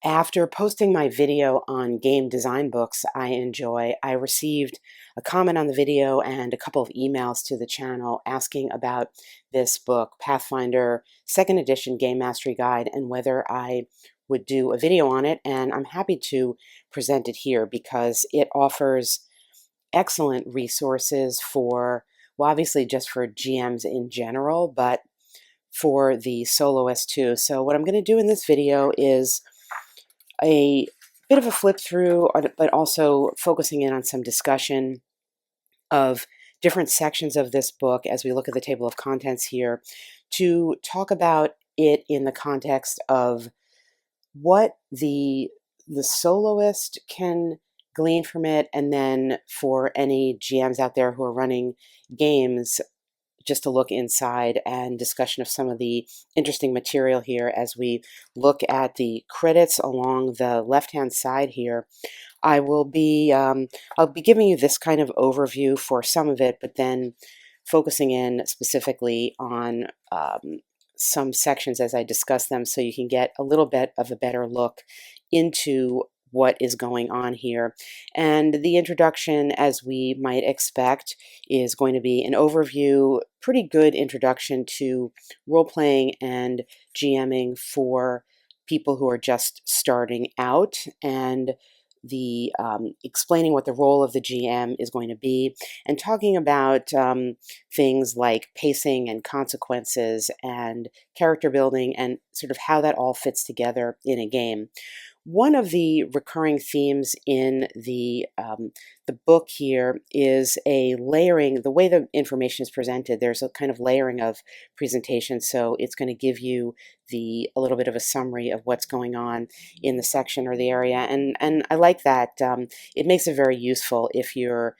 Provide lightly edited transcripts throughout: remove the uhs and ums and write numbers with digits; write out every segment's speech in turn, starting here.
After posting my video on game design books I enjoy, I received a comment on the video and a couple of emails to the channel asking about this book, Pathfinder Second Edition Game Mastery Guide, and whether I would do a video on it. And I'm happy to present it here because it offers excellent resources for, well, obviously just for GMs in general, but for the soloist too. So what I'm going to do in this video is a bit of a flip through, but also focusing in on some discussion of different sections of this book as we look at the table of contents here to talk about it in the context of what the soloist can glean from it, and then for any GMs out there who are running games, just a look inside and discussion of some of the interesting material here as we look at the credits along the left-hand side here. I'll be giving you this kind of overview for some of it, but then focusing in specifically on some sections as I discuss them so you can get a little bit of a better look into what is going on here. And the introduction, as we might expect, is going to be an overview, pretty good introduction to role-playing and GMing for people who are just starting out, and the explaining what the role of the GM is going to be, and talking about things like pacing and consequences and character building and sort of how that all fits together in a game. One of the recurring themes in the book here is a layering. The way the information is presented, there's a kind of layering of presentation. So it's going to give you a little bit of a summary of what's going on in the section or the area, and I like that. It makes it very useful if you're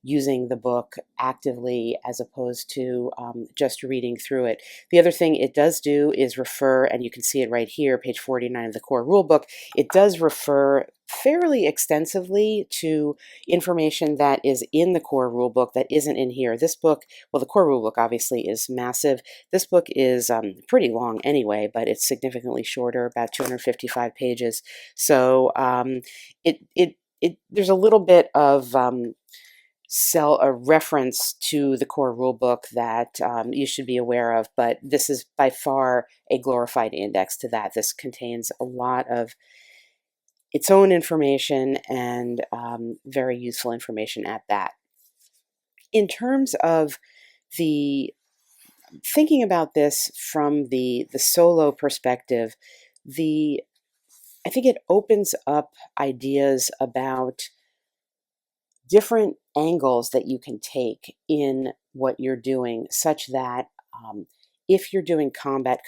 using the book actively as opposed to just reading through it. The other thing it does do is refer, and you can see it right here, page 49 of the core rulebook, it does refer fairly extensively to information that is in the core rulebook that isn't in here. This book, well, the core rulebook obviously is massive. This book is pretty long anyway, but it's significantly shorter, about 255 pages. So there's a little bit of a reference to the core rulebook that you should be aware of, but this is by far a glorified index to that. This contains a lot of its own information and very useful information at that. In terms of the thinking about this from the solo perspective, I think it opens up ideas about different angles that you can take in what you're doing, such that if you're doing combat,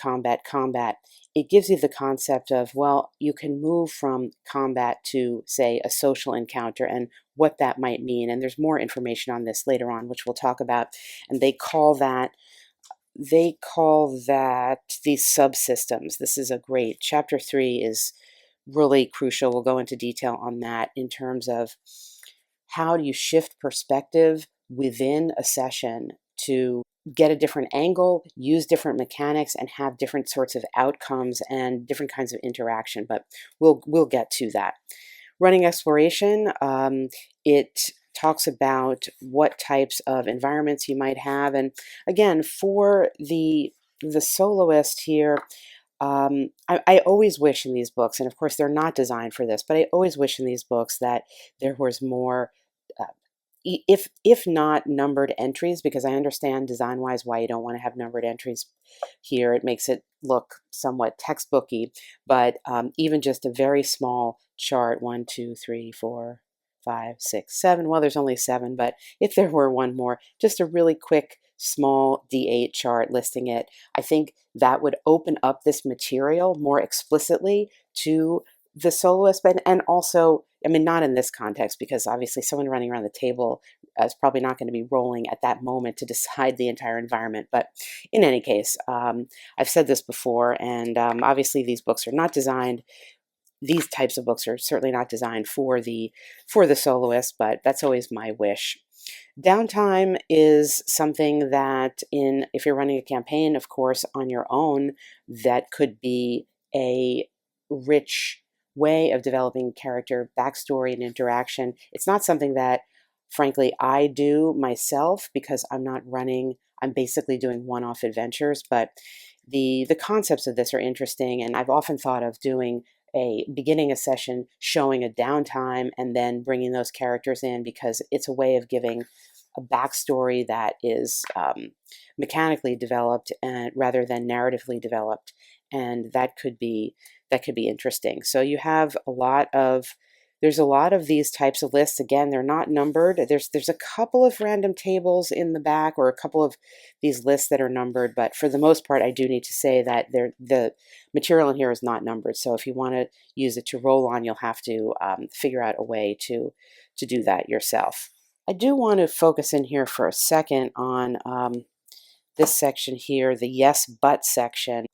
it gives you the concept of, well, you can move from combat to, say, a social encounter and what that might mean. And there's more information on this later on, which we'll talk about. And they call that these subsystems. This is a great, chapter 3 is really crucial. We'll go into detail on that in terms of how do you shift perspective within a session to get a different angle, use different mechanics, and have different sorts of outcomes and different kinds of interaction. But we'll get to that. Running exploration, it talks about what types of environments you might have. And again, for the soloist here, I always wish in these books, and of course they're not designed for this, but I always wish in these books that there was more, if not numbered entries, because I understand design-wise why you don't want to have numbered entries here. It makes it look somewhat textbooky, but even just a very small chart, 1, 2, 3, 4, 5, 6, 7. Well, there's only 7, but if there were one more, just a really quick small D8 chart listing it, I think that would open up this material more explicitly to the soloist, and also, I mean, not in this context, because obviously someone running around the table is probably not going to be rolling at that moment to decide the entire environment. But in any case, I've said this before, and obviously these books are not designed, these types of books are certainly not designed for the soloist, but that's always my wish. Downtime is something that if you're running a campaign, of course, on your own, that could be a rich way of developing character backstory and interaction. It's not something that, frankly, I do myself because I'm basically doing one-off adventures, but the concepts of this are interesting, and I've often thought of beginning a session, showing a downtime, and then bringing those characters in, because it's a way of giving a backstory that is mechanically developed and rather than narratively developed, and that could be interesting. So you have there's a lot of these types of lists. Again, they're not numbered. There's a couple of random tables in the back, or a couple of these lists that are numbered, but for the most part, I do need to say that the material in here is not numbered. So if you want to use it to roll on, you'll have to figure out a way to do that yourself. I do want to focus in here for a second on this section here, the yes, but section,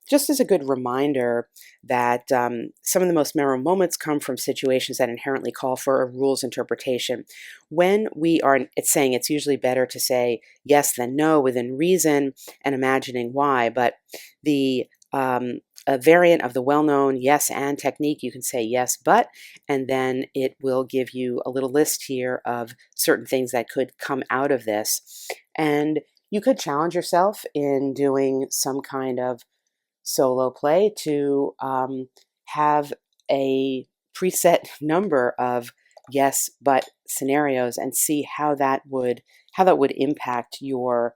just as a good reminder that some of the most memorable moments come from situations that inherently call for a rules interpretation. When it's saying it's usually better to say yes than no within reason and imagining why, but a variant of the well-known yes and technique, you can say yes but, and then it will give you a little list here of certain things that could come out of this. And you could challenge yourself in doing some kind of solo play to have a preset number of yes but scenarios and see how that would impact your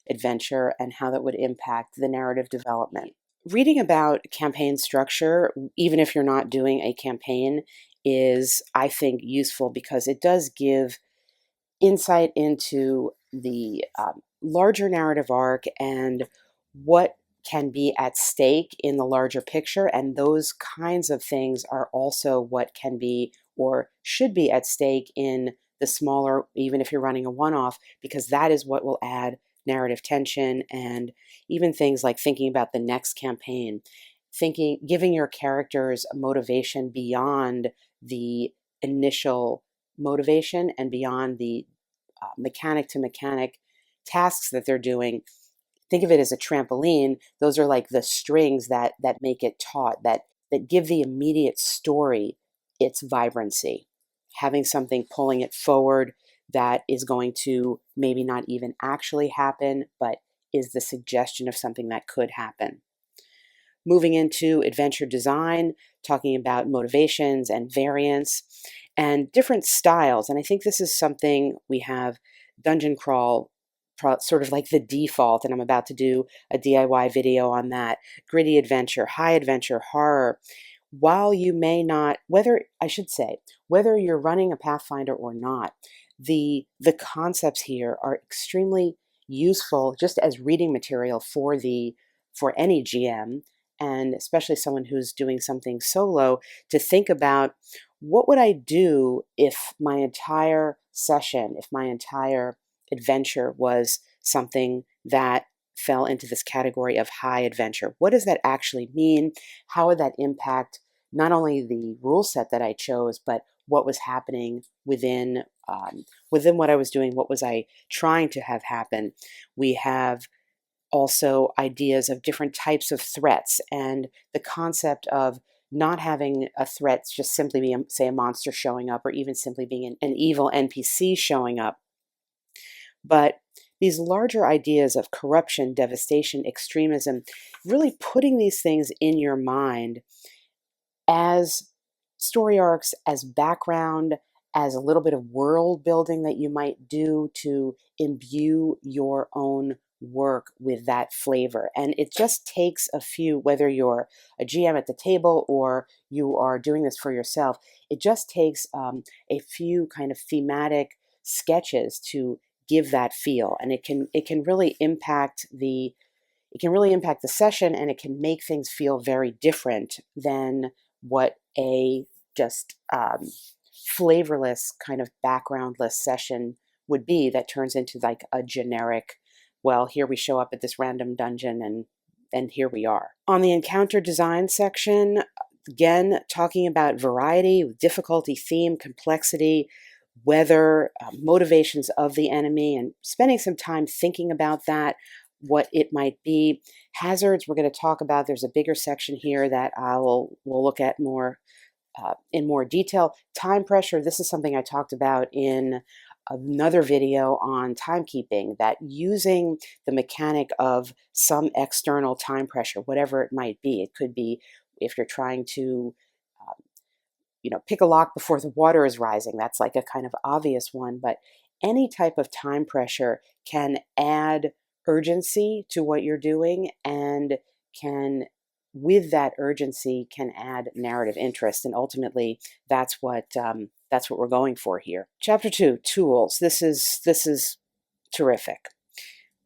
adventure and how that would impact the narrative development. Reading about campaign structure, even if you're not doing a campaign, is, I think, useful because it does give insight into the larger narrative arc and what can be at stake in the larger picture. And those kinds of things are also what can be or should be at stake in the smaller, even if you're running a one-off, because that is what will add narrative tension, and even things like thinking about the next campaign, giving your characters a motivation beyond the initial motivation and beyond the mechanic to mechanic tasks that they're doing. Think of it as a trampoline. Those are like the strings that make it taut, that give the immediate story its vibrancy. Having something pulling it forward that is going to maybe not even actually happen, but is the suggestion of something that could happen. Moving into adventure design, talking about motivations and variants and different styles. And I think this is something we have dungeon crawl sort of like the default, and I'm about to do a DIY video on that. Gritty adventure, high adventure, horror. While you may not, whether you're running a Pathfinder or not, the concepts here are extremely useful just as reading material for any GM, and especially someone who's doing something solo, to think about, what would I do if my entire session, if my entire adventure was something that fell into this category of high adventure? What does that actually mean? How would that impact not only the rule set that I chose, but what was happening within what I was doing? What was I trying to have happen? We have also ideas of different types of threats, and the concept of not having a threat just simply be, say, a monster showing up, or even simply being an evil NPC showing up, but these larger ideas of corruption, devastation, extremism, really putting these things in your mind as story arcs, as background, as a little bit of world building that you might do to imbue your own work with that flavor. And it just takes a few, whether you're a GM at the table or you are doing this for yourself, it just takes a few kind of thematic sketches to give that feel, and it can really impact the session, and it can make things feel very different than what a just flavorless kind of backgroundless session would be, that turns into like a generic, well, here we show up at this random dungeon and here we are. On the encounter design section, again, talking about variety, difficulty, theme, complexity, weather, motivations of the enemy, and spending some time thinking about that. what it might be. Hazards, we're going to talk about. There's a bigger section here that we'll look at more in more detail. Time pressure, this is something I talked about in another video on timekeeping, that using the mechanic of some external time pressure, whatever it might be. It could be if you're trying to pick a lock before the water is rising. That's like a kind of obvious one, but any type of time pressure can add urgency to what you're doing, and with that urgency, can add narrative interest. And ultimately, that's what we're going for here. Chapter 2, tools. This is terrific.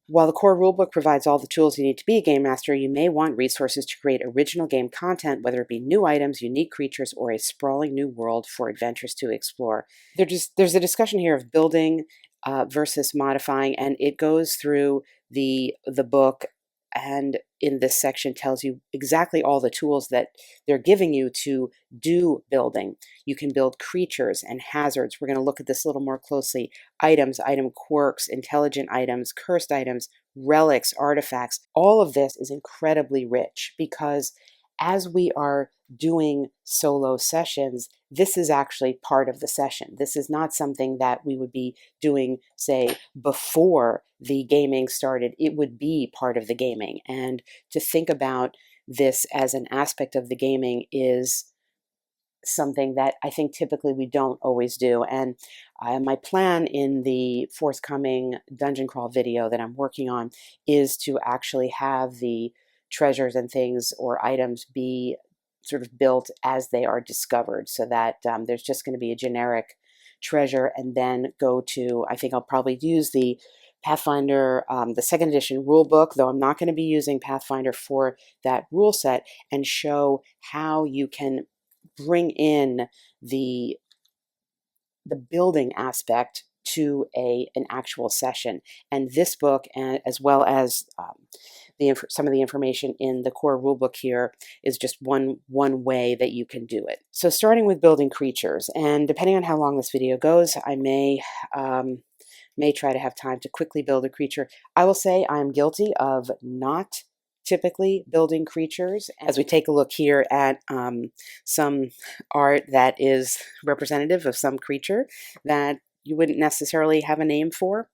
While the core rulebook provides all the tools you need to be a game master, you may want resources to create original game content, whether it be new items, unique creatures, or a sprawling new world for adventurers to explore. There's a discussion here of building versus modifying, and it goes through the book, and in this section tells you exactly all the tools that they're giving you to do building. You can build creatures and hazards. We're going to look at this a little more closely. Items, item quirks, intelligent items, cursed items, relics, artifacts. All of this is incredibly rich, because as we are doing solo sessions, this is actually part of the session. This is not something that we would be doing, say, before the gaming started. It would be part of the gaming. And to think about this as an aspect of the gaming is something that I think typically we don't always do. And my plan in the forthcoming dungeon crawl video that I'm working on is to actually have the treasures and things or items be sort of built as they are discovered, so that there's just going to be a generic treasure, and then go to, I think I'll probably use the Pathfinder, the second edition rule book, though I'm not going to be using Pathfinder for that rule set, and show how you can bring in the building aspect to an actual session. And this book, and as well as some of the information in the core rulebook here, is just one way that you can do it. So starting with building creatures, and depending on how long this video goes, I may try to have time to quickly build a creature. I will say I'm guilty of not typically building creatures, as we take a look here at some art that is representative of some creature that you wouldn't necessarily have a name for.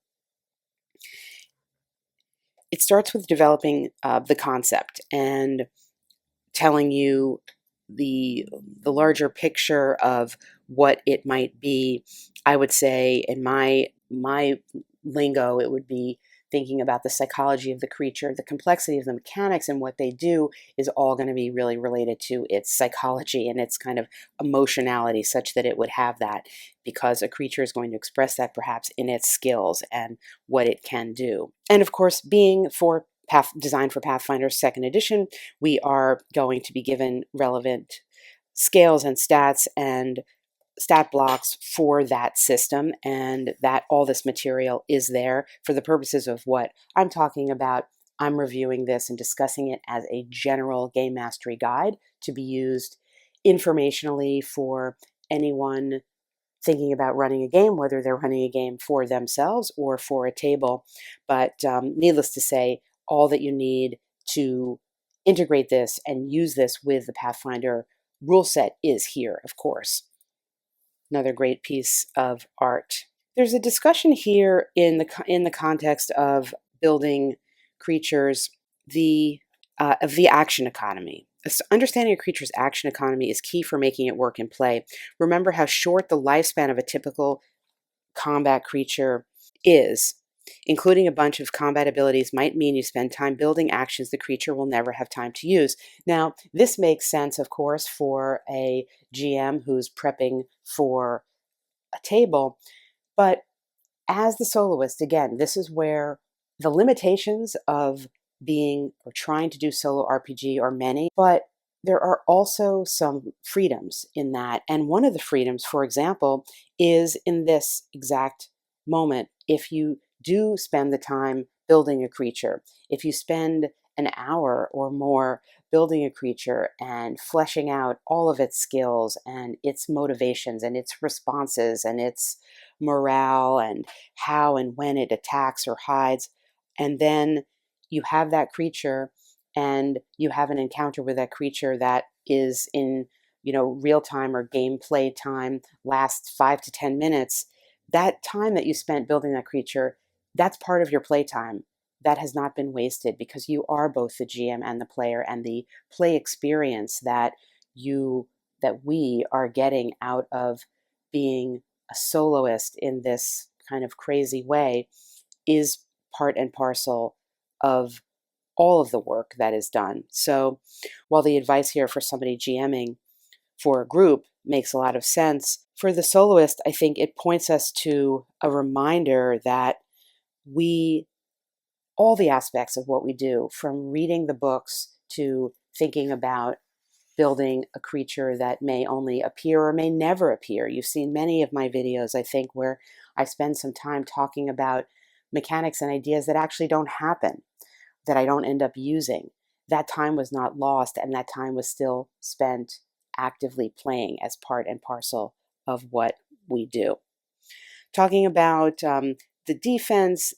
It starts with developing the concept and telling you the larger picture of what it might be. I would say in my lingo, it would be thinking about the psychology of the creature, the complexity of the mechanics, and what they do is all going to be really related to its psychology and its kind of emotionality, such that it would have that, because a creature is going to express that perhaps in its skills and what it can do. And of course, being designed for Pathfinder 2nd edition, we are going to be given relevant scales and stats and stat blocks for that system, and that all this material is there for the purposes of what I'm talking about. I'm reviewing this and discussing it as a general game mastery guide to be used informationally for anyone thinking about running a game, whether they're running a game for themselves or for a table. But needless to say, all that you need to integrate this and use this with the Pathfinder rule set is here, of course. Another great piece of art. There's a discussion here in the context of building creatures, of the action economy. Understanding a creature's action economy is key for making it work in play. Remember how short the lifespan of a typical combat creature is. Including a bunch of combat abilities might mean you spend time building actions the creature will never have time to use. Now, this makes sense, of course, for a GM who's prepping for a table, but as the soloist, again, this is where the limitations of being or trying to do solo RPG are many, but there are also some freedoms in that. And one of the freedoms, for example, is in this exact moment. If you do spend the time building a creature, if you spend an hour or more building a creature and fleshing out all of its skills and its motivations and its responses and its morale and how and when it attacks or hides, and then you have that creature and you have an encounter with that creature that is in, real time or gameplay time, lasts 5 to 10 minutes. That time that you spent building that creature, that's part of your playtime. That has not been wasted because you are both the GM and the player, and the play experience that we are getting out of being a soloist in this kind of crazy way is part and parcel of all of the work that is done. So while the advice here for somebody GMing for a group makes a lot of sense, for the soloist, I think it points us to a reminder that we, all the aspects of what we do, from reading the books to thinking about building a creature that may only appear or may never appear. You've seen many of my videos, I think, where I spend some time talking about mechanics and ideas that actually don't happen, that I don't end up using. That time was not lost, and that time was still spent actively playing as part and parcel of what we do. Talking about the defense,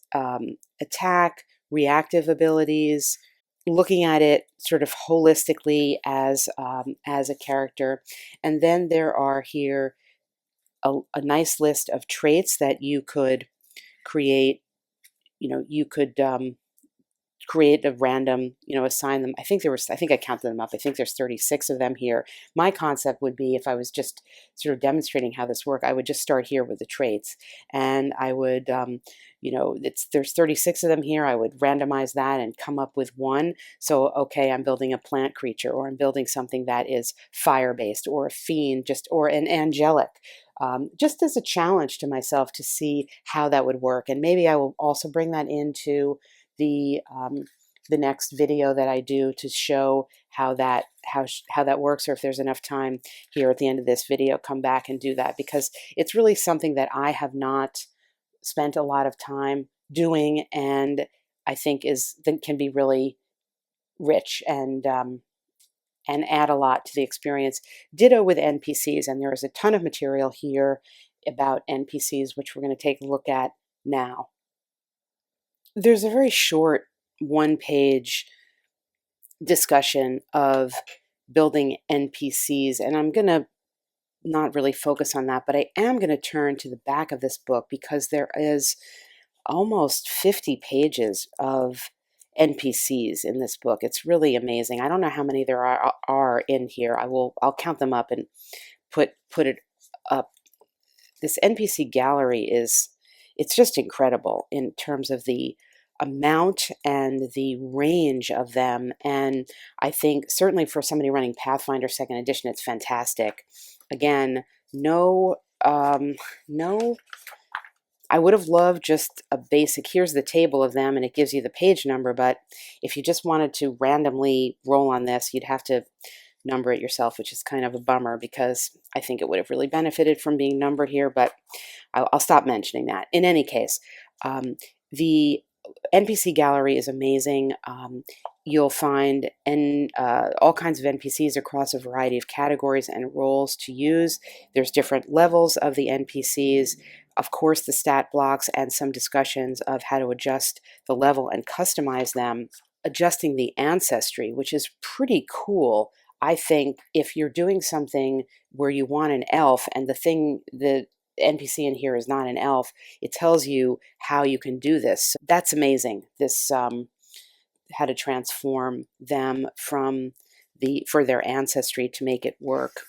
attack, reactive abilities, looking at it sort of holistically as a character. And then there are here a nice list of traits that you could create. You could create a random, assign them. I think I counted them up. I think there's 36 of them here. My concept would be, if I was just sort of demonstrating how this works, I would just start here with the traits, and I would, there's 36 of them here. I would randomize that and come up with one. So, okay, I'm building a plant creature, or I'm building something that is fire-based, or a fiend, or an angelic. Just as a challenge to myself to see how that would work. And maybe I will also bring that into the next video that I do to show how that works, or if there's enough time here at the end of this video, come back and do that, because it's really something that I have not spent a lot of time doing, and I think can be really rich and add a lot to the experience. Ditto with NPCs, and there is a ton of material here about NPCs, which we're going to take a look at now. There's a very short one-page discussion of building NPCs, and I'm going to not really focus on that, but I am going to turn to the back of this book, because there is almost 50 pages of NPCs in this book. It's really amazing. I don't know how many there are in here. I'll count them up and put it up. This NPC gallery it's just incredible in terms of the amount and the range of them. And I think certainly for somebody running Pathfinder 2nd edition, it's fantastic. Again, no, I would have loved just a basic, here's the table of them and it gives you the page number, but if you just wanted to randomly roll on this, you'd have to number it yourself, which is kind of a bummer, because I think it would have really benefited from being numbered here, but I'll stop mentioning that. In any case, the NPC gallery is amazing. You'll find all kinds of NPCs across a variety of categories and roles to use. There's different levels of the NPCs, of course, the stat blocks, and some discussions of how to adjust the level and customize them. Adjusting the ancestry, which is pretty cool. I think if you're doing something where you want an elf, and the NPC in here is not an elf, it tells you how you can do this. So that's amazing. This how to transform them for their ancestry to make it work.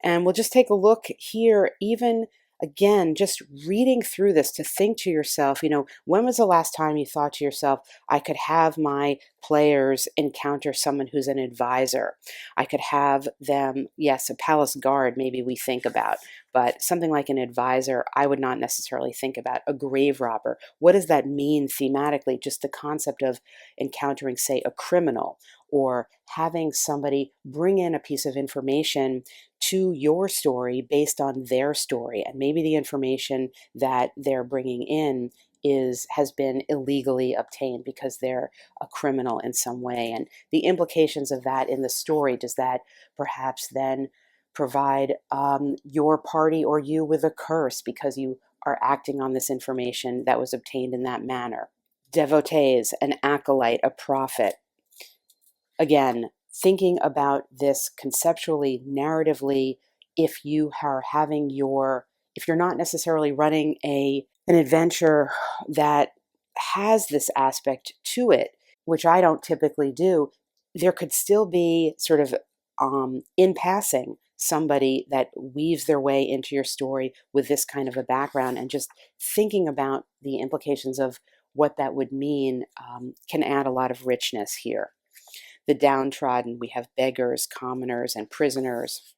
And we'll just take a look here, even again, just reading through this, to think to yourself, when was the last time you thought to yourself, I could have my players encounter someone who's an advisor. I could have them, yes, a palace guard, maybe we think about, but something like an advisor, I would not necessarily think about. A grave robber, what does that mean thematically? Just the concept of encountering, say, a criminal, or having somebody bring in a piece of information to your story based on their story, and maybe the information that they're bringing in has been illegally obtained because they're a criminal in some way, and the implications of that in the story. Does that perhaps then provide your party or you with a curse because you are acting on this information that was obtained in that manner? devotees, an acolyte, a prophet. Again, thinking about this conceptually, narratively, if you are having if you're not necessarily running an adventure that has this aspect to it, which I don't typically do, there could still be sort of in passing somebody that weaves their way into your story with this kind of a background, and just thinking about the implications of what that would mean can add a lot of richness here. The downtrodden, we have beggars, commoners, and prisoners,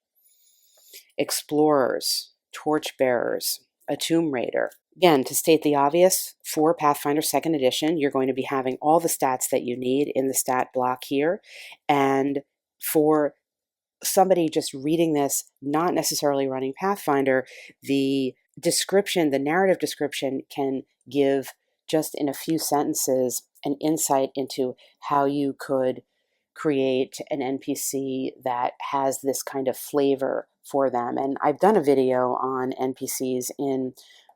explorers, torchbearers, a tomb raider. Again, to state the obvious, for Pathfinder 2nd Edition, you're going to be having all the stats that you need in the stat block here. And for somebody just reading this, not necessarily running Pathfinder, the description, the narrative description, can give just in a few sentences an insight into how you could create an NPC that has this kind of flavor for them. And I've done a video on NPCs in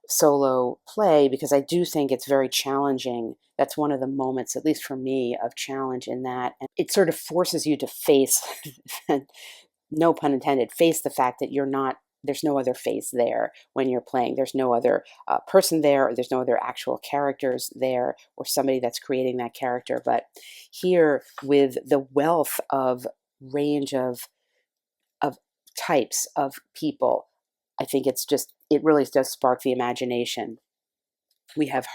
solo play because I do think it's very challenging. That's one of the moments, at least for me, of challenge in that. And it sort of forces you to face, no pun intended, face the fact that there's no other face there when you're playing. There's no other person there, or there's no other actual characters there, or somebody that's creating that character. But here, with the wealth of range of types of people, I think it really does spark the imagination. We have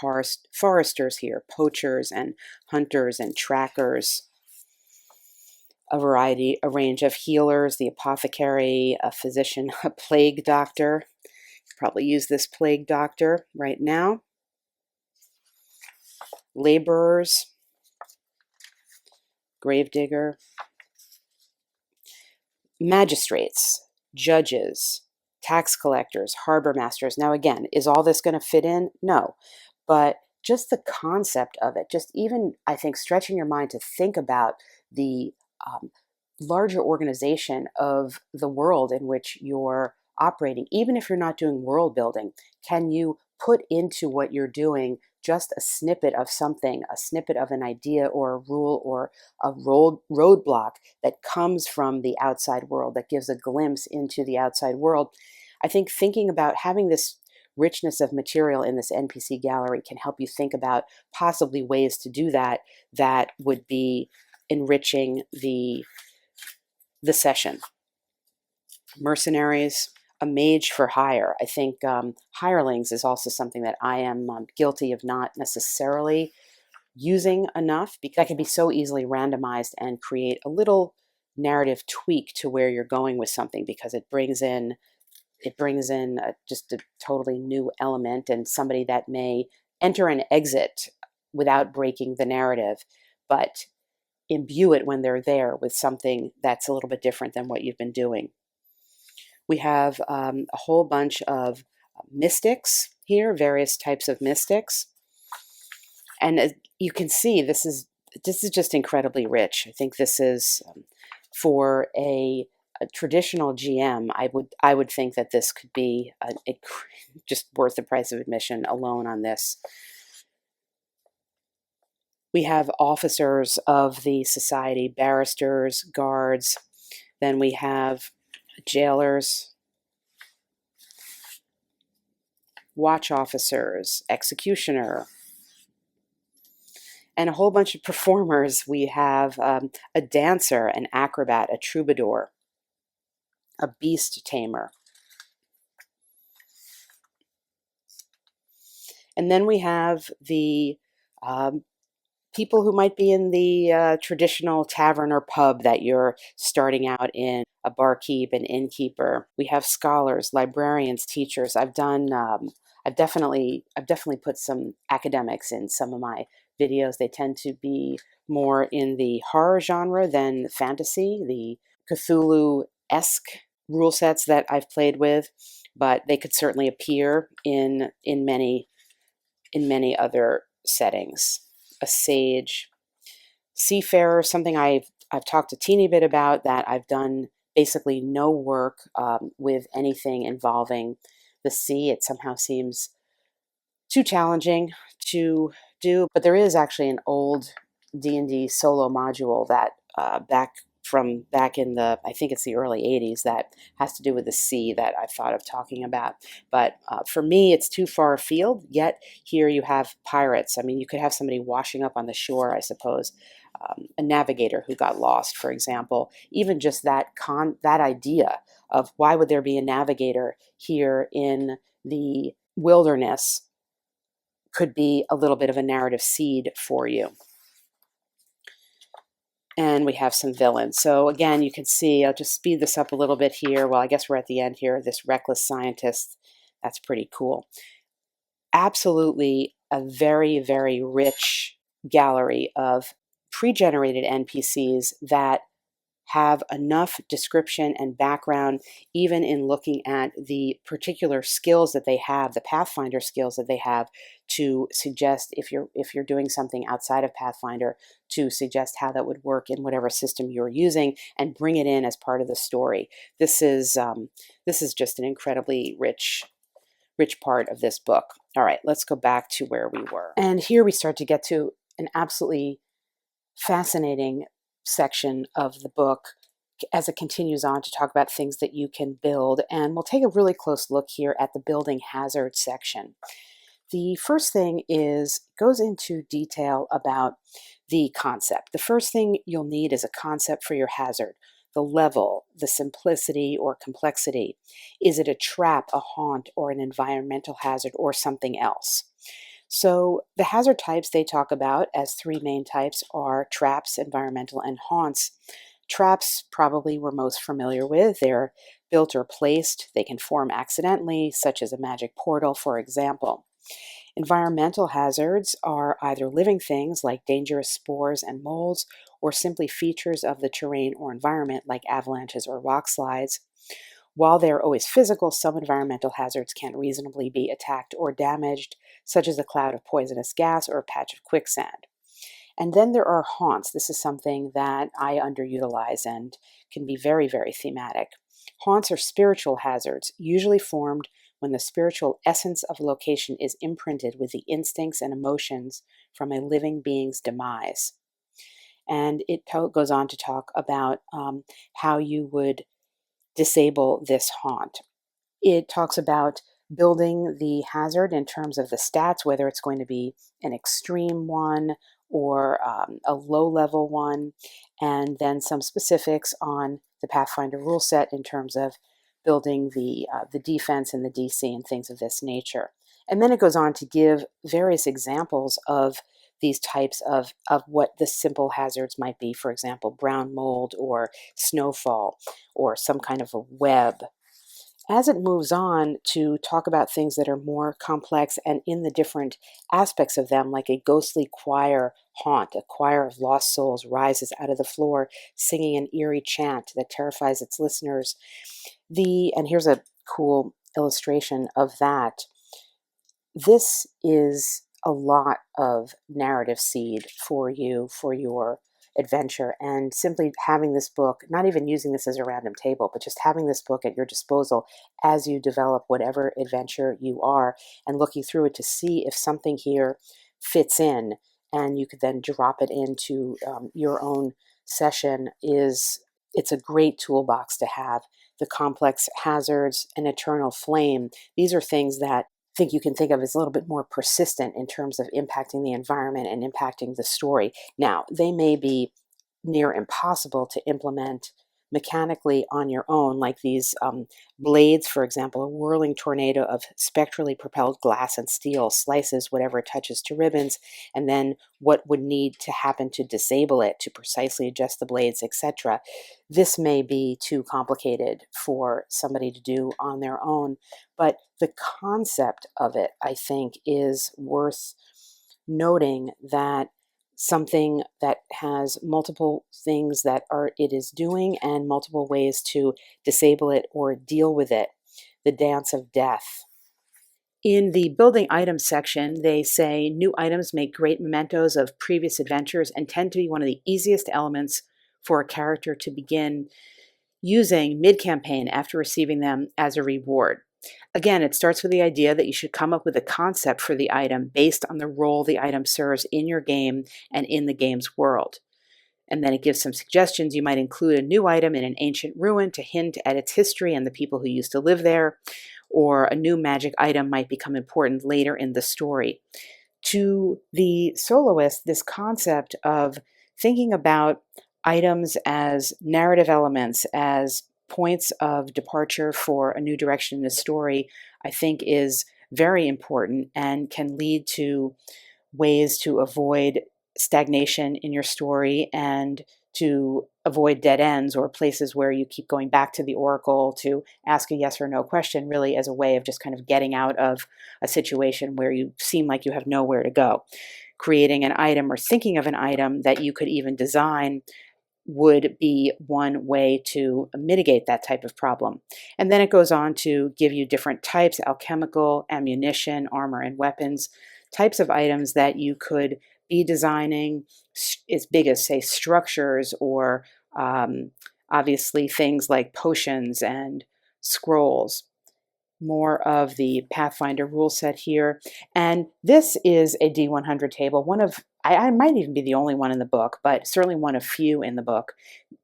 foresters here, poachers and hunters and trackers, a range of healers, the apothecary, a physician, a plague doctor. Probably use this plague doctor right now. Laborers, gravedigger, magistrates, judges, tax collectors, harbor masters. Now again, is all this going to fit in? No. But just the concept of it, just even, I think, stretching your mind to think about the larger organization of the world in which you're operating, even if you're not doing world building, can you put into what you're doing just a snippet of something, a snippet of an idea or a rule or a roadblock that comes from the outside world, that gives a glimpse into the outside world? I think thinking about having this richness of material in this NPC gallery can help you think about possibly ways to do that that would be enriching the session. Mercenaries, a mage for hire. I think hirelings is also something that I am guilty of not necessarily using enough, because that can be so easily randomized and create a little narrative tweak to where you're going with something, because it brings in just a totally new element, and somebody that may enter and exit without breaking the narrative, but imbue it when they're there with something that's a little bit different than what you've been doing. We have a whole bunch of mystics here, various types of mystics. And as you can see, this is just incredibly rich. I think this is for a traditional GM, I would think that this could be just worth the price of admission alone on this. We have officers of the society, barristers, guards. Then we have jailers, watch officers, executioner, and a whole bunch of performers. We have a dancer, an acrobat, a troubadour, a beast tamer. And then we have the people who might be in the traditional tavern or pub that you're starting out in, a barkeep, an innkeeper. We have scholars, librarians, teachers. I've definitely put some academics in some of my videos. They tend to be more in the horror genre than fantasy, the Cthulhu-esque rule sets that I've played with, but they could certainly appear in many other settings. A sage, seafarer, something I've talked a teeny bit about, that I've done basically no work with anything involving the sea. It somehow seems too challenging, too do, but there is actually an old D&D solo module that back in the, I think it's the early 80s, that has to do with the sea that I've thought of talking about. But for me, it's too far afield, yet here you have pirates. I mean, you could have somebody washing up on the shore, I suppose. A navigator who got lost, for example. Even just that idea of why would there be a navigator here in the wilderness could be a little bit of a narrative seed for you. And we have some villains. So again, you can see, I'll just speed this up a little bit here. Well, I guess we're at the end here. This reckless scientist, that's pretty cool. Absolutely a very, very rich gallery of pre-generated NPCs that have enough description and background, even in looking at the particular skills that they have, the Pathfinder skills that they have, to suggest, if you're doing something outside of Pathfinder, to suggest how that would work in whatever system you're using, and bring it in as part of the story. This is just an incredibly rich part of this book. All right, let's go back to where we were. And here we start to get to an absolutely fascinating section of the book as it continues on to talk about things that you can build. And we'll take a really close look here at the building hazard section. The first thing goes into detail about the concept. The first thing you'll need is a concept for your hazard. The level, the simplicity or complexity. Is it a trap, a haunt, or an environmental hazard, or something else? So the hazard types they talk about as three main types are traps, environmental, and haunts. Traps probably we're most familiar with. They're built or placed. They can form accidentally, such as a magic portal, for example. Environmental hazards are either living things like dangerous spores and molds, or simply features of the terrain or environment like avalanches or rock slides. While they're always physical, some environmental hazards can reasonably be attacked or damaged, such as a cloud of poisonous gas or a patch of quicksand. And then there are haunts. This is something that I underutilize and can be very, very thematic. Haunts are spiritual hazards, usually formed when the spiritual essence of a location is imprinted with the instincts and emotions from a living being's demise. And it goes on to talk about how you would disable this haunt. It talks about building the hazard in terms of the stats, whether it's going to be an extreme one or a low-level one, and then some specifics on the Pathfinder rule set in terms of building the defense and the DC and things of this nature. And then it goes on to give various examples of these types of what the simple hazards might be. For example, brown mold or snowfall or some kind of a web. As it moves on to talk about things that are more complex and in the different aspects of them, like a ghostly choir haunt, a choir of lost souls rises out of the floor singing an eerie chant that terrifies its listeners. And here's a cool illustration of that. This is a lot of narrative seed for you, for your adventure, and simply having this book, not even using this as a random table, but just having this book at your disposal as you develop whatever adventure you are, and looking through it to see if something here fits in, and you could then drop it into your own session. It's a great toolbox to have. The complex hazards and eternal flame, these are things that think you can think of as a little bit more persistent in terms of impacting the environment and impacting the story. Now, they may be near impossible to implement mechanically on your own, like these blades, for example. A whirling tornado of spectrally propelled glass and steel slices whatever it touches to ribbons, and then what would need to happen to disable it, to precisely adjust the blades, etc. This may be too complicated for somebody to do on their own, but the concept of it, I think, is worth noting, that something that has multiple things that it is doing and multiple ways to disable it or deal with it. The dance of death. In the building items section, they say new items make great mementos of previous adventures and tend to be one of the easiest elements for a character to begin using mid-campaign after receiving them as a reward. Again, it starts with the idea that you should come up with a concept for the item based on the role the item serves in your game and in the game's world. And then it gives some suggestions. You might include a new item in an ancient ruin to hint at its history and the people who used to live there, or a new magic item might become important later in the story. To the soloist, this concept of thinking about items as narrative elements, as points of departure for a new direction in the story, I think is very important and can lead to ways to avoid stagnation in your story and to avoid dead ends or places where you keep going back to the oracle to ask a yes or no question, really as a way of just kind of getting out of a situation where you seem like you have nowhere to go. Creating an item or thinking of an item that you could even design would be one way to mitigate that type of problem. And then it goes on to give you different types: alchemical, ammunition, armor, and weapons, types of items that you could be designing, as big as, say, structures, or obviously things like potions and scrolls. More of the Pathfinder rule set here. And this is a D100 table, one of, I might even be the only one in the book, but certainly one of few in the book.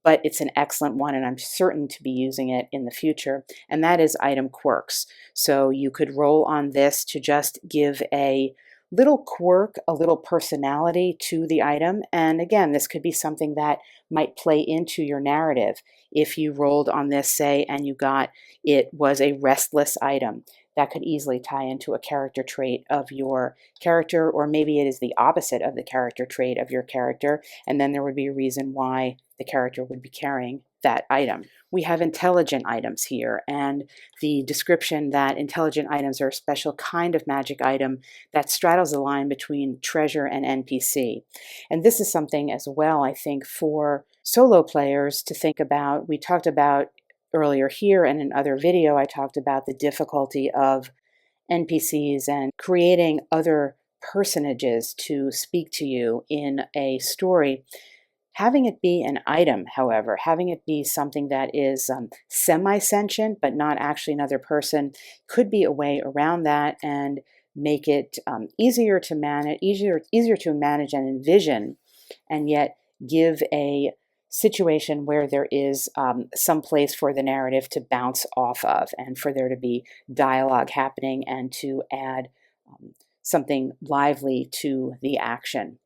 But it's an excellent one, and I'm certain to be using it in the future. And that is item quirks. So you could roll on this to just give a little quirk, a little personality to the item. And again, this could be something that might play into your narrative. If you rolled on this, say, and you got it was a restless item, that could easily tie into a character trait of your character, or maybe it is the opposite of the character trait of your character, and then there would be a reason why the character would be carrying that item. We have intelligent items here, and the description that intelligent items are a special kind of magic item that straddles the line between treasure and NPC. And this is something as well, I think, for solo players to think about. We talked about earlier here, and in another video, I talked about the difficulty of NPCs and creating other personages to speak to you in a story. Having it be an item, however, having it be something that is semi-sentient but not actually another person, could be a way around that and make it easier to manage, easier to manage and envision, and yet give a situation where there is some place for the narrative to bounce off of, and for there to be dialogue happening, and to add something lively to the action.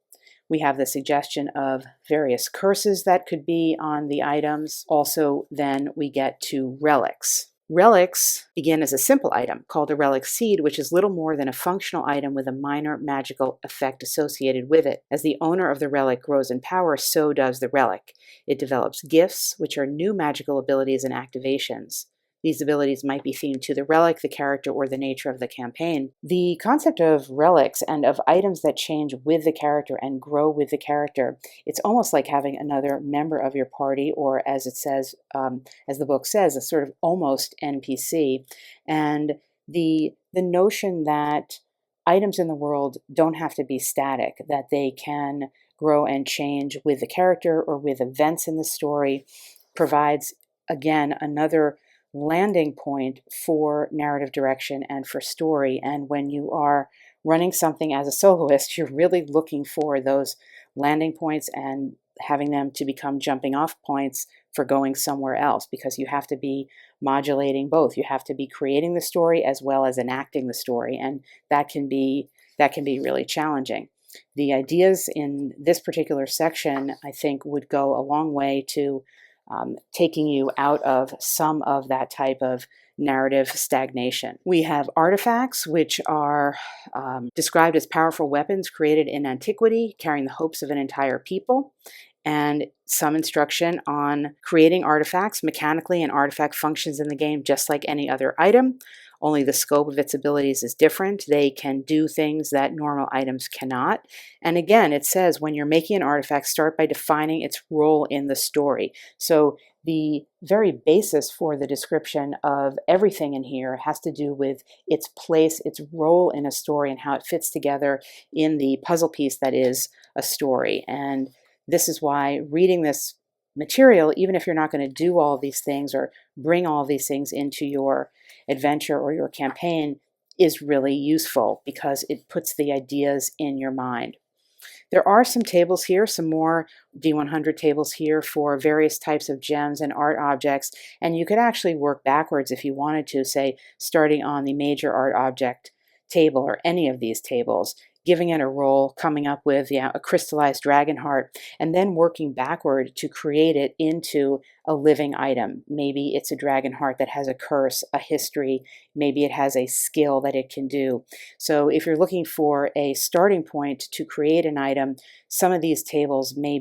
We have the suggestion of various curses that could be on the items. Also, then we get to relics. Relics begin as a simple item called a relic seed, which is little more than a functional item with a minor magical effect associated with it. As the owner of the relic grows in power, so does the relic. It develops gifts, which are new magical abilities and activations. These abilities might be themed to the relic, the character, or the nature of the campaign. The concept of relics and of items that change with the character and grow with the character, it's almost like having another member of your party, or as it says, as the book says, a sort of almost NPC. And the notion that items in the world don't have to be static, that they can grow and change with the character or with events in the story, provides, again, another landing point for narrative direction and for story. And when you are running something as a soloist, you're really looking for those landing points and having them to become jumping off points for going somewhere else, because you have to be modulating both. You have to be creating the story as well as enacting the story, and that can be really challenging. The ideas in this particular section, I think, would go a long way to taking you out of some of that type of narrative stagnation. We have artifacts, which are described as powerful weapons created in antiquity, carrying the hopes of an entire people, and some instruction on creating artifacts mechanically. An artifact functions in the game just like any other item, only the scope of its abilities is different. They can do things that normal items cannot. And again, it says when you're making an artifact, start by defining its role in the story. So the very basis for the description of everything in here has to do with its place, its role in a story, and how it fits together in the puzzle piece that is a story. And this is why reading this material, even if you're not going to do all of these things or bring all of these things into your adventure or your campaign, is really useful because it puts the ideas in your mind. There are some tables here, some more D100 tables here for various types of gems and art objects, and you could actually work backwards if you wanted to, say, starting on the major art object table or any of these tables, giving it a roll, coming up with a crystallized dragon heart, and then working backward to create it into a living item. Maybe it's a dragon heart that has a curse, a history, maybe it has a skill that it can do. So if you're looking for a starting point to create an item, some of these tables may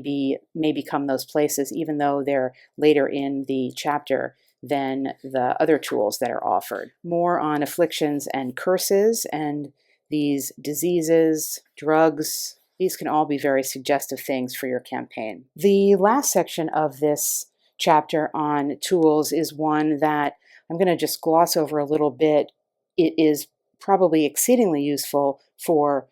become those places, even though they're later in the chapter than the other tools that are offered. More on afflictions and curses and these diseases, drugs. These can all be very suggestive things for your campaign. The last section of this chapter on tools is one that I'm going to just gloss over a little bit. It is probably exceedingly useful for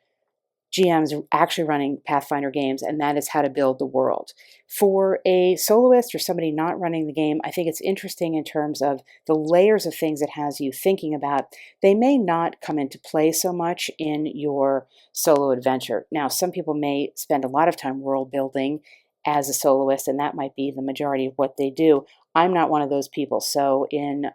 GMs actually running Pathfinder games, and that is how to build the world. For a soloist or somebody not running the game, I think it's interesting in terms of the layers of things it has you thinking about. They may not come into play so much in your solo adventure. Now, some people may spend a lot of time world building as a soloist, and that might be the majority of what they do. I'm not one of those people, so in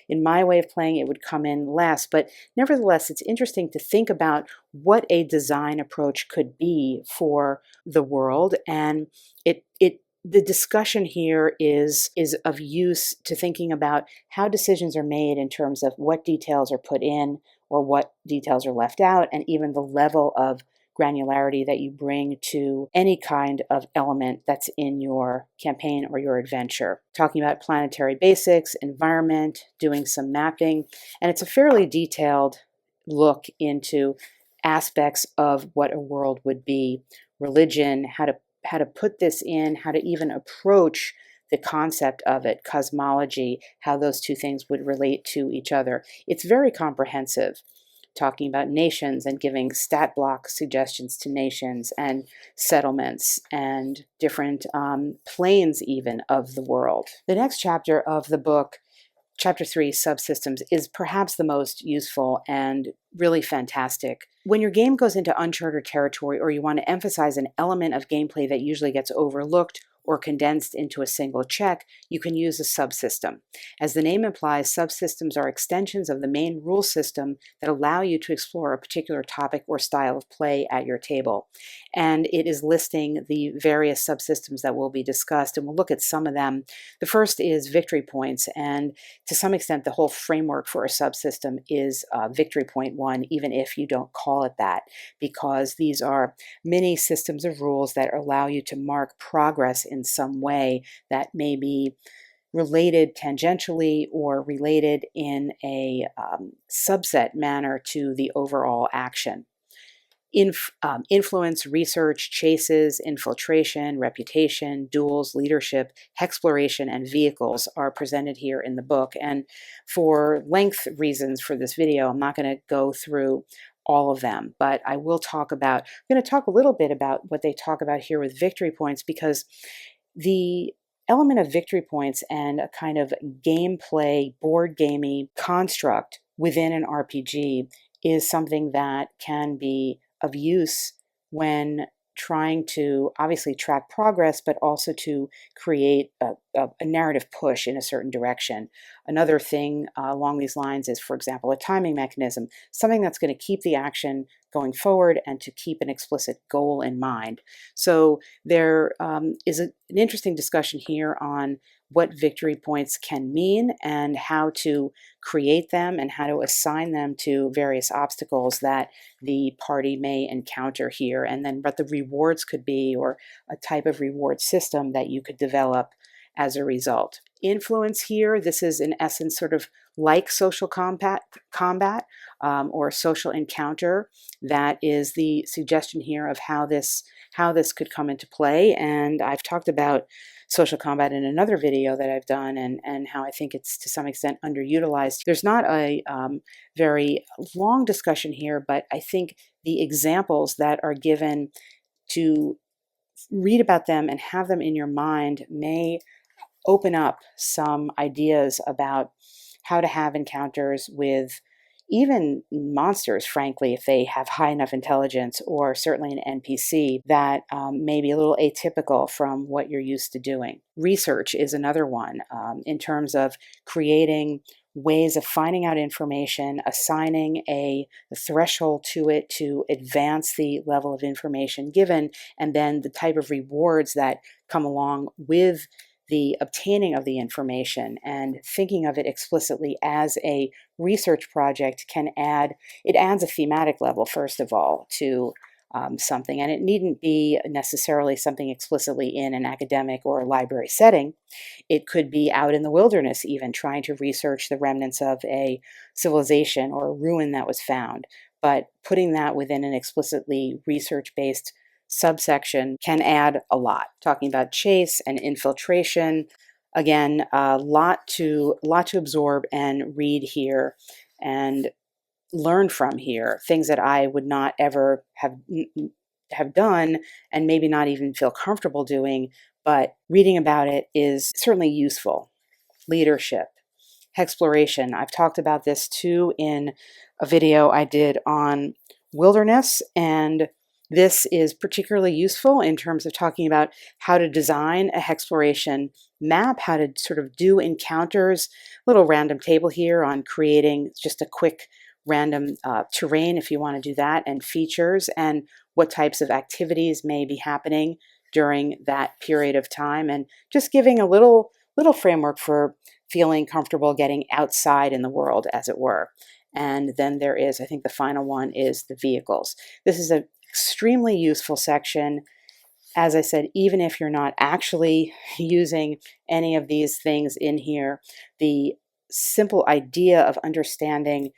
my way of playing, it would come in last. But nevertheless, it's interesting to think about what a design approach could be for the world, and the discussion here is of use to thinking about how decisions are made in terms of what details are put in or what details are left out, and even the level of granularity that you bring to any kind of element that's in your campaign or your adventure. Talking about planetary basics, environment, doing some mapping, and it's a fairly detailed look into aspects of what a world would be, religion, how to put this in, how to even approach the concept of it, cosmology, how those two things would relate to each other. It's very comprehensive, talking about nations and giving stat block suggestions to nations and settlements and different planes even of the world. The next chapter of the book, Chapter 3, Subsystems, is perhaps the most useful and really fantastic. When your game goes into uncharted territory or you want to emphasize an element of gameplay that usually gets overlooked or condensed into a single check, you can use a subsystem. As the name implies, subsystems are extensions of the main rule system that allow you to explore a particular topic or style of play at your table. And it is listing the various subsystems that will be discussed, and we'll look at some of them. The first is victory points, and to some extent, the whole framework for a subsystem is victory point one, even if you don't call it that, because these are mini systems of rules that allow you to mark progress in some way that may be related tangentially or related in a subset manner to the overall action. Influence, research, chases, infiltration, reputation, duels, leadership, exploration, and vehicles are presented here in the book. And for length reasons for this video, I'm not going to go through all of them, but I'm going to talk a little bit about what they talk about here with victory points, because the element of victory points and a kind of gameplay, board gamey construct within an RPG is something that can be of use when trying to obviously track progress, but also to create a narrative push in a certain direction. Another thing along these lines is, for example, a timing mechanism, something that's going to keep the action going forward and to keep an explicit goal in mind. So there is an interesting discussion here on what victory points can mean and how to create them and how to assign them to various obstacles that the party may encounter here, and then what the rewards could be, or a type of reward system that you could develop as a result. Influence here, this is in essence sort of like social combat or social encounter. That is the suggestion here of how this could come into play. And I've talked about social combat in another video that I've done, and how I think it's to some extent underutilized. There's not a very long discussion here, but I think the examples that are given to read about them and have them in your mind may open up some ideas about how to have encounters with even monsters, frankly, if they have high enough intelligence, or certainly an NPC that may be a little atypical from what you're used to doing. Research is another one in terms of creating ways of finding out information, assigning a threshold to it to advance the level of information given, and then the type of rewards that come along with the obtaining of the information. And thinking of it explicitly as a research project it adds a thematic level, first of all, to something. And it needn't be necessarily something explicitly in an academic or a library setting. It could be out in the wilderness, even trying to research the remnants of a civilization or a ruin that was found. But putting that within an explicitly research-based subsection can add a lot. Talking about chase and infiltration, again, a lot to absorb and read here and learn from here. Things that I would not ever have done, and maybe not even feel comfortable doing, but reading about it is certainly useful. Leadership, exploration. I've talked about this too in a video I did on wilderness, and this is particularly useful in terms of talking about how to design a exploration map, how to sort of do encounters. Little random table here on creating just a quick random terrain if you want to do that, and features, and what types of activities may be happening during that period of time, and just giving a little framework for feeling comfortable getting outside in the world, as it were. And then there is, I think the final one is the vehicles. This is an extremely useful section. As I said, even if you're not actually using any of these things in here, the simple idea of understanding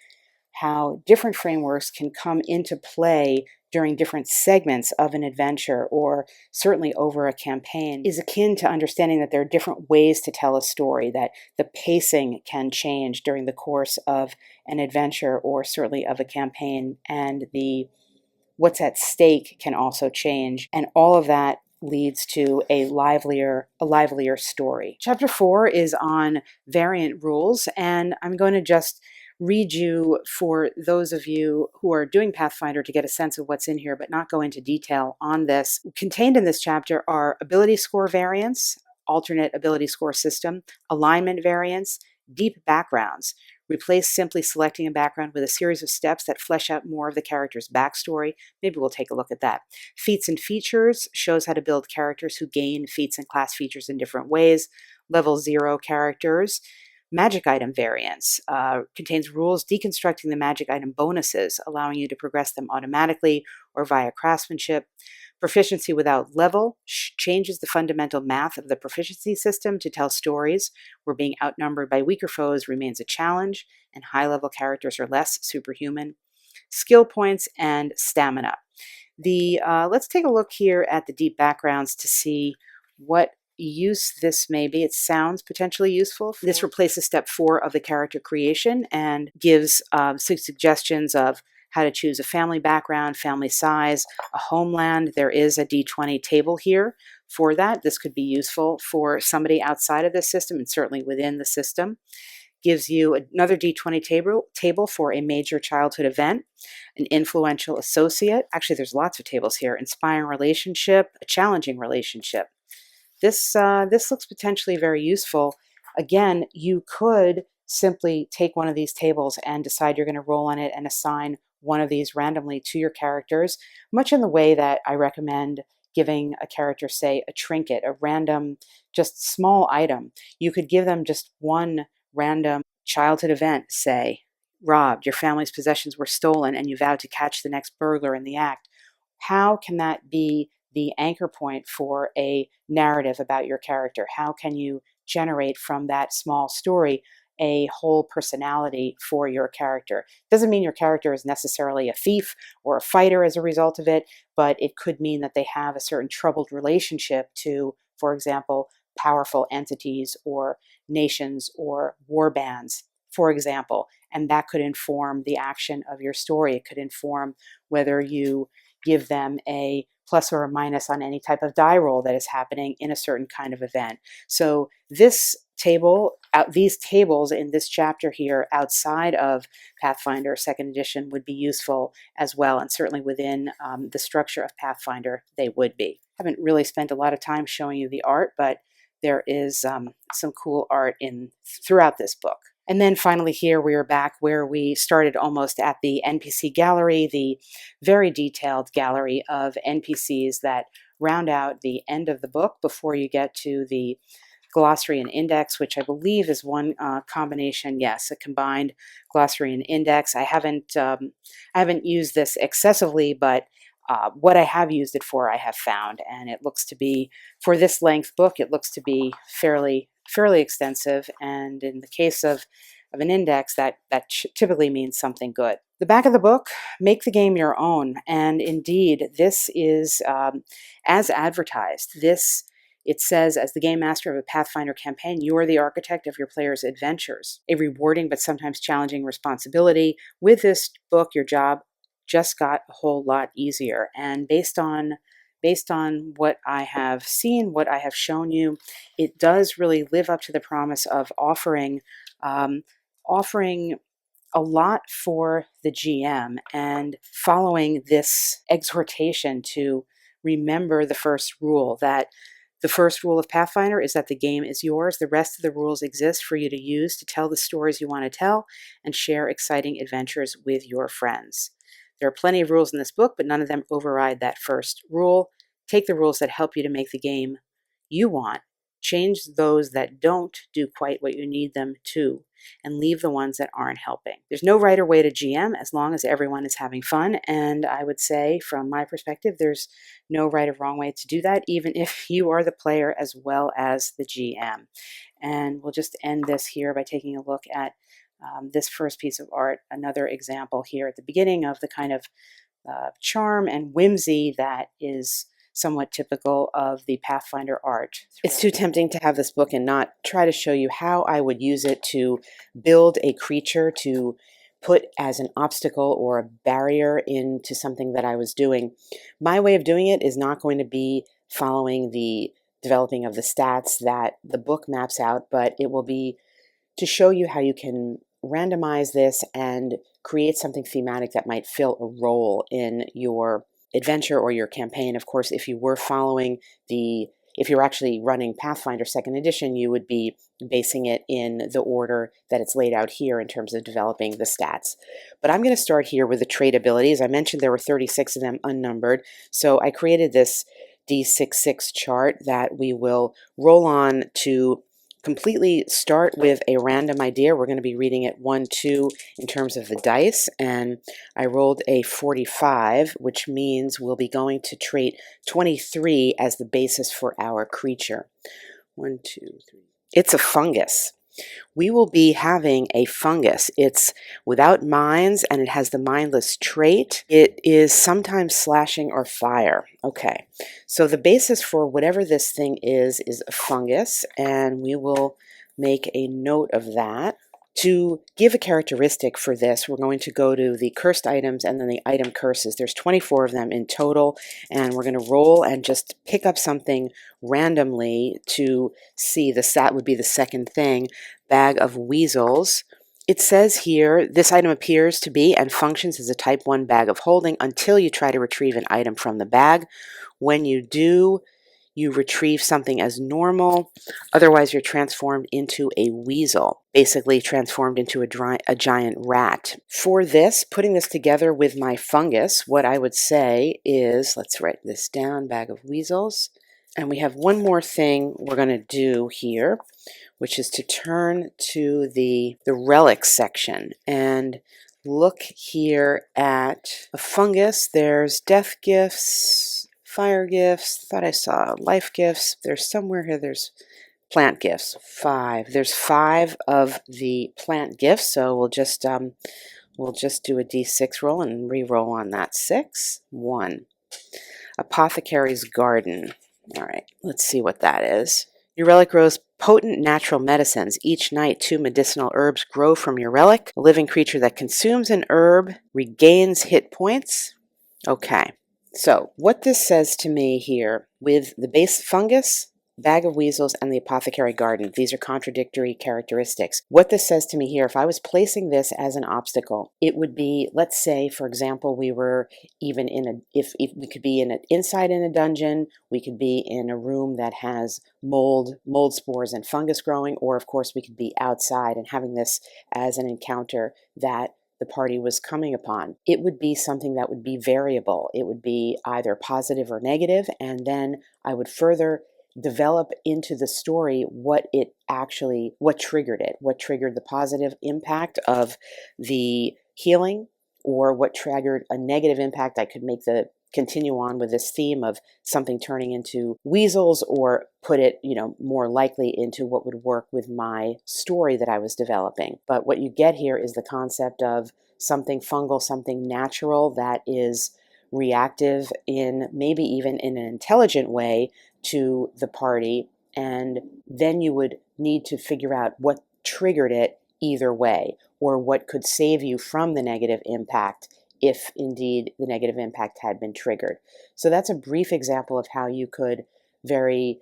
how different frameworks can come into play during different segments of an adventure, or certainly over a campaign, is akin to understanding that there are different ways to tell a story, that the pacing can change during the course of an adventure, or certainly of a campaign, and the what's at stake can also change, and all of that leads to a livelier story. Chapter 4 is on variant rules, and I'm going to just read you, for those of you who are doing Pathfinder, to get a sense of what's in here, but not go into detail on this. Contained in this chapter are ability score variants, alternate ability score system, alignment variants, deep backgrounds. Replace simply selecting a background with a series of steps that flesh out more of the character's backstory. Maybe we'll take a look at that. Feats and features shows how to build characters who gain feats and class features in different ways. Level 0 characters. Magic item variants contains rules deconstructing the magic item bonuses, allowing you to progress them automatically or via craftsmanship. Proficiency without level changes the fundamental math of the proficiency system to tell stories where being outnumbered by weaker foes remains a challenge, and high-level characters are less superhuman. Skill points and stamina. Let's take a look here at the deep backgrounds to see what use this may be. It sounds potentially useful. This replaces step 4 of the character creation and gives some suggestions of how to choose a family background, family size, a homeland. There is a D20 table here for that. This could be useful for somebody outside of the system and certainly within the system. Gives you another D20 table for a major childhood event, an influential associate. Actually, there's lots of tables here. Inspiring relationship, a challenging relationship. This looks potentially very useful. Again, you could simply take one of these tables and decide you're going to roll on it and assign one of these randomly to your characters, much in the way that I recommend giving a character, say, a trinket, a random, just small item. You could give them just one random childhood event, say, robbed, your family's possessions were stolen, and you vowed to catch the next burglar in the act. How can that be the anchor point for a narrative about your character? How can you generate from that small story a whole personality for your character? Doesn't mean your character is necessarily a thief or a fighter as a result of it, but it could mean that they have a certain troubled relationship to, for example, powerful entities or nations or war bands, for example, and that could inform the action of your story. It could inform whether you give them a plus or a minus on any type of die roll that is happening in a certain kind of event. So this table, these tables in this chapter here outside of Pathfinder 2nd edition would be useful as well, and certainly within the structure of Pathfinder they would be. I haven't really spent a lot of time showing you the art, but there is some cool art throughout this book. And then finally here we are back where we started, almost at the NPC gallery, the very detailed gallery of NPCs that round out the end of the book before you get to the glossary and index, which I believe is one combination. Yes, a combined glossary and index. I haven't used this excessively, but what I have used it for, I have found, and it looks to be, for this length book, it looks to be fairly extensive. And in the case of an index, that typically means something good. The back of the book, make the game your own, and indeed, this is as advertised. It says, as the game master of a Pathfinder campaign, you are the architect of your players' adventures. A rewarding but sometimes challenging responsibility. With this book, your job just got a whole lot easier. And based on what I have seen, what I have shown you, it does really live up to the promise of offering a lot for the GM, and following this exhortation to remember the first rule, that the first rule of Pathfinder is that the game is yours. The rest of the rules exist for you to use to tell the stories you want to tell and share exciting adventures with your friends. There are plenty of rules in this book, but none of them override that first rule. Take the rules that help you to make the game you want, change those that don't do quite what you need them to, and leave the ones that aren't helping. There's no right or way to GM as long as everyone is having fun, and I would say, from my perspective, there's no right or wrong way to do that, even if you are the player as well as the GM. And we'll just end this here by taking a look at this first piece of art, another example here at the beginning of the kind of charm and whimsy that is somewhat typical of the Pathfinder art. It's too tempting to have this book and not try to show you how I would use it to build a creature to put as an obstacle or a barrier into something that I was doing. My way of doing it is not going to be following the developing of the stats that the book maps out, but it will be to show you how you can randomize this and create something thematic that might fill a role in your adventure or your campaign. Of course, if you were if you're actually running Pathfinder 2nd edition, you would be basing it in the order that it's laid out here in terms of developing the stats. But I'm going to start here with the trait abilities. I mentioned there were 36 of them unnumbered, so I created this D66 chart that we will roll on to completely start with a random idea. We're going to be reading it 1, 2 in terms of the dice, and I rolled a 45, which means we'll be going to trait 23 as the basis for our creature. 1, 2, 3. It's a fungus. We will be having a fungus. It's without minds, and it has the mindless trait. It is sometimes slashing or fire. Okay, so the basis for whatever this thing is a fungus, and we will make a note of that. To give a characteristic for this, we're going to go to the cursed items and then the item curses. There's 24 of them in total, and we're going to roll and just pick up something randomly to see. That would be the second thing. Bag of weasels. It says here, this item appears to be and functions as a type 1 bag of holding until you try to retrieve an item from the bag. When you do, you retrieve something as normal. Otherwise, you're transformed into a weasel, basically transformed into a giant rat. For this, putting this together with my fungus, what I would say is, let's write this down, bag of weasels. And we have one more thing we're going to do here, which is to turn to the relics section and look here at a fungus. There's death gifts, fire gifts, thought I saw life gifts. There's somewhere here, there's plant gifts, 5. There's 5 of the plant gifts, so we'll just do a d6 roll and re-roll on that 6. 1. Apothecary's Garden. All right, let's see what that is. Your relic grows potent natural medicines. Each night, 2 medicinal herbs grow from your relic. A living creature that consumes an herb regains hit points. Okay. So what this says to me here with the base fungus, bag of weasels, and the apothecary garden, these are contradictory characteristics. What this says to me here, if I was placing this as an obstacle, it would be, let's say, for example, we were even in a, if we could be inside in a dungeon, we could be in a room that has mold spores and fungus growing, or of course we could be outside and having this as an encounter that the party was coming upon. It would be something that would be variable. It would be either positive or negative, and then I would further develop into the story what triggered it, what triggered the positive impact of the healing, or what triggered a negative impact. I could continue on with this theme of something turning into weasels, or put it, more likely into what would work with my story that I was developing. But what you get here is the concept of something fungal, something natural that is reactive in maybe even in an intelligent way to the party, and then you would need to figure out what triggered it either way, or what could save you from the negative impact if indeed the negative impact had been triggered. So that's a brief example of how you could very,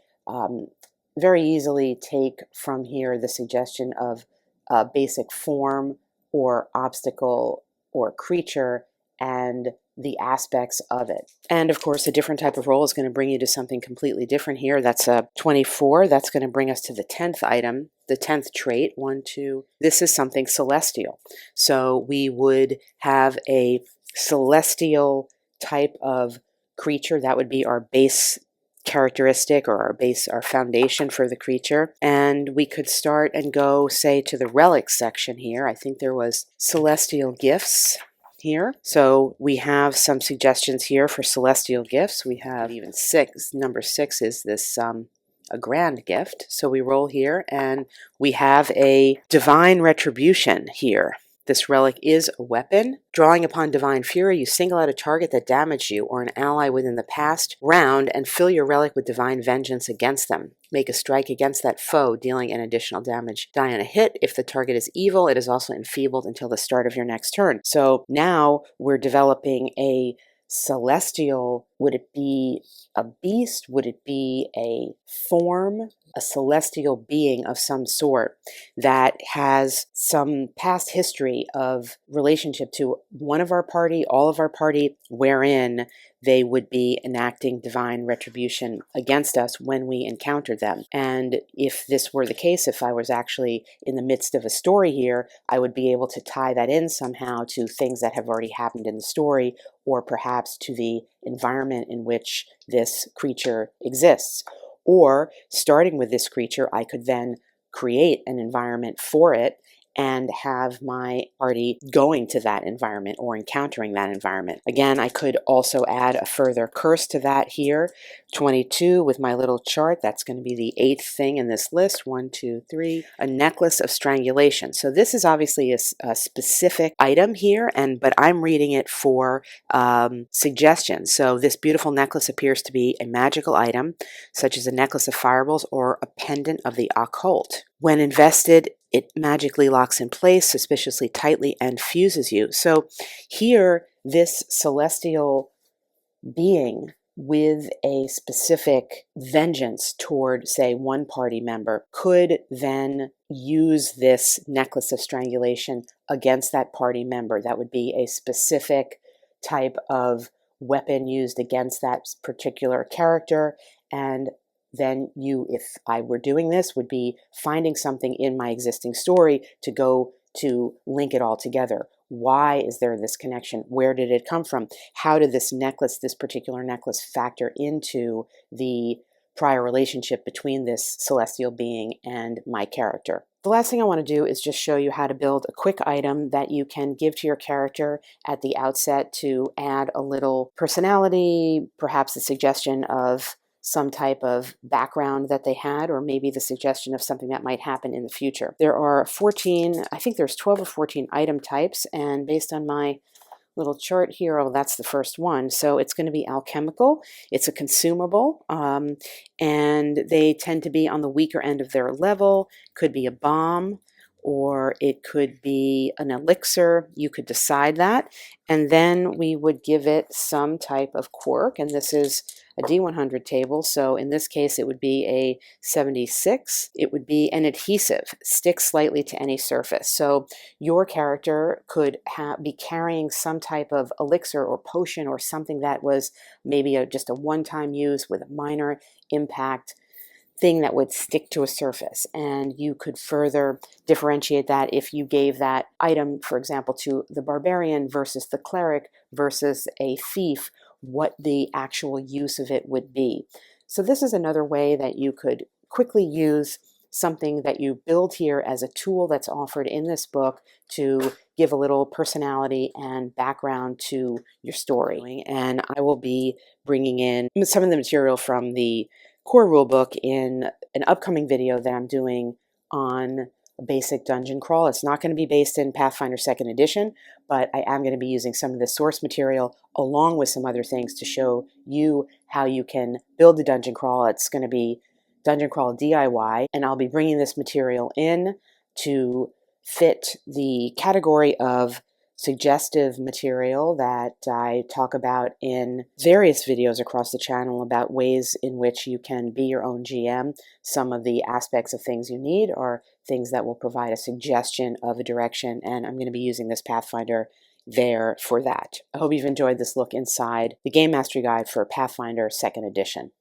very easily take from here the suggestion of a basic form or obstacle or creature and the aspects of it. And of course, a different type of roll is going to bring you to something completely different here. That's a 24. That's going to bring us to the 10th item, the 10th trait. 1, 2. This is something celestial. So we would have a celestial type of creature. That would be our base characteristic, or our foundation for the creature. And we could start and go, say, to the relics section here. I think there was celestial gifts here. So we have some suggestions here for celestial gifts. We have even 6. Number 6 is this a grand gift. So we roll here, and we have a divine retribution here. This relic is a weapon. Drawing upon divine fury, you single out a target that damaged you or an ally within the past round and fill your relic with divine vengeance against them. Make a strike against that foe, dealing an additional damage die on a hit. If the target is evil, it is also enfeebled until the start of your next turn. So now we're developing a celestial. Would it be a beast? Would it be a form? A celestial being of some sort that has some past history of relationship to one of our party, all of our party, wherein they would be enacting divine retribution against us when we encountered them. And if this were the case, if I was actually in the midst of a story here, I would be able to tie that in somehow to things that have already happened in the story, or perhaps to the environment in which this creature exists. Or, starting with this creature, I could then create an environment for it and have my party going to that environment or encountering that environment. Again, I could also add a further curse to that here. 22 with my little chart, that's going to be the 8th thing in this list. 1, 2, 3. A necklace of strangulation. So this is obviously a specific item here, but I'm reading it for suggestions. So this beautiful necklace appears to be a magical item, such as a necklace of fireballs or a pendant of the occult. When invested, it magically locks in place suspiciously tightly and fuses you. So here, this celestial being with a specific vengeance toward, say, one party member could then use this necklace of strangulation against that party member. That would be a specific type of weapon used against that particular character. And then you, if I were doing this, would be finding something in my existing story to go to link it all together. Why is there this connection? Where did it come from? How did this particular necklace, factor into the prior relationship between this celestial being and my character? The last thing I want to do is just show you how to build a quick item that you can give to your character at the outset to add a little personality, perhaps a suggestion of some type of background that they had, or maybe the suggestion of something that might happen in the future. There are 14, I think there's 12 or 14 item types, and based on my little chart here, oh, that's the first one. So it's going to be alchemical. It's a consumable, and they tend to be on the weaker end of their level. Could be a bomb, or it could be an elixir. You could decide that, and then we would give it some type of quirk, and this is a D100 table, so in this case it would be a 76. It would be an adhesive, stick slightly to any surface. So your character could be carrying some type of elixir or potion or something that was maybe just a one-time use with a minor impact thing that would stick to a surface, and you could further differentiate that if you gave that item, for example, to the barbarian versus the cleric versus a thief, what the actual use of it would be. So this is another way that you could quickly use something that you build here as a tool that's offered in this book to give a little personality and background to your story. And I will be bringing in some of the material from the core rulebook in an upcoming video that I'm doing on a basic dungeon crawl. It's not going to be based in Pathfinder 2nd Edition, but I am going to be using some of the source material along with some other things to show you how you can build the dungeon crawl. It's going to be Dungeon Crawl DIY, and I'll be bringing this material in to fit the category of suggestive material that I talk about in various videos across the channel about ways in which you can be your own GM. Some of the aspects of things you need are things that will provide a suggestion of a direction, and I'm going to be using this Pathfinder there for that. I hope you've enjoyed this look inside the Game Mastery Guide for Pathfinder 2nd Edition.